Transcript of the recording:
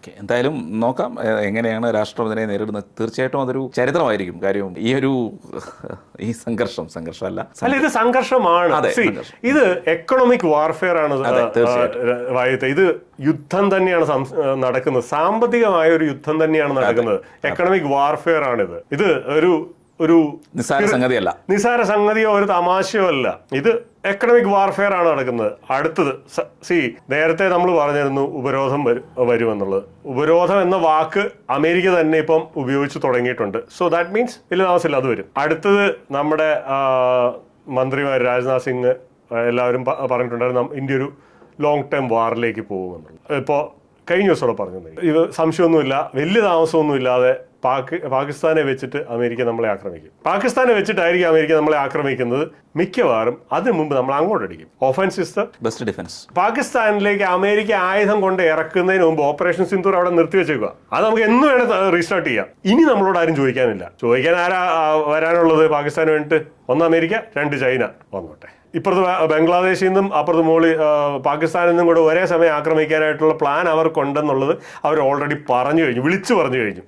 Okay, എന്തായാലും നോക്കാം എങ്ങനെയാണ് രാഷ്ട്രം ഇതിനെ നേരിടുന്നത്. തീർച്ചയായിട്ടും അതൊരു ചരിത്രമായിരിക്കും. കാര്യം ഈ സംഘർഷമല്ല, അല്ല ഇത് സംഘർഷമാണ്. ഇത് എക്കണോമിക് വാർഫെയർ ആണ് വായുത്തെ. ഇത് യുദ്ധം തന്നെയാണ് നടക്കുന്നത്, സാമ്പത്തികമായ ഒരു യുദ്ധം തന്നെയാണ് നടക്കുന്നത്. എക്കണോമിക് വാർഫെയർ ആണിത്. ഇത് ഒരു നിസ്സാര സംഗതിയോ ഒരു തമാശയോ അല്ല. ഇത് എക്കണോമിക് വാർഫെയർ ആണ് നടക്കുന്നത്. അടുത്തത് നേരത്തെ നമ്മൾ പറഞ്ഞിരുന്നു ഉപരോധം വരുമെന്നുള്ളത്. ഉപരോധം എന്ന വാക്ക് അമേരിക്ക തന്നെ ഇപ്പം ഉപയോഗിച്ച് തുടങ്ങിയിട്ടുണ്ട്. സോ ദാറ്റ് മീൻസ് വലിയ താമസമില്ല അത് വരും. അടുത്തത് നമ്മുടെ മന്ത്രിമാർ രാജ്നാഥ് സിംഗ് എല്ലാവരും പറഞ്ഞിട്ടുണ്ടായിരുന്നു ഇന്ത്യ ഒരു ലോങ് ടേം വാറിലേക്ക് പോകുമെന്നുള്ളത്. ഇപ്പോൾ കഴിഞ്ഞ ദിവസം പറഞ്ഞു ഇത് സംശയമൊന്നുമില്ല, വലിയ താമസമൊന്നുമില്ലാതെ പാകിസ്ഥാനെ വെച്ചിട്ട് അമേരിക്ക നമ്മളെ ആക്രമിക്കും. പാകിസ്ഥാനെ വെച്ചിട്ടായിരിക്കും അമേരിക്ക നമ്മളെ ആക്രമിക്കുന്നത് മിക്കവാറും. അതിനു മുമ്പ് നമ്മൾ അങ്ങോട്ടടിക്കും. Offence is the best defence. പാകിസ്ഥാനിലേക്ക് അമേരിക്ക ആയുധം കൊണ്ട് ഇറക്കുന്നതിന് മുമ്പ് ഓപ്പറേഷൻ സിന്ദൂർ അവിടെ നിർത്തിവെച്ചേക്കുക. അത് നമുക്ക് എന്ന് വേണം റീസ്റ്റാർട്ട് ചെയ്യാം. ഇനി നമ്മളോട് ആരും ചോദിക്കാനില്ല. ചോദിക്കാൻ ആരാ വരാനുള്ളത്? പാകിസ്ഥാന് വേണ്ടിയിട്ട് ഒന്ന് അമേരിക്ക, രണ്ട് ചൈന വന്നോട്ടെ. ഇപ്പുറത്ത് ബംഗ്ലാദേശിൽ നിന്നും അപ്പുറത്ത് പാകിസ്ഥാനിൽ നിന്നും കൂടെ ഒരേ സമയം ആക്രമിക്കാനായിട്ടുള്ള പ്ലാൻ അവർക്കുണ്ടെന്നുള്ളത് അവർ ഓൾറെഡി വിളിച്ചു പറഞ്ഞു കഴിഞ്ഞു.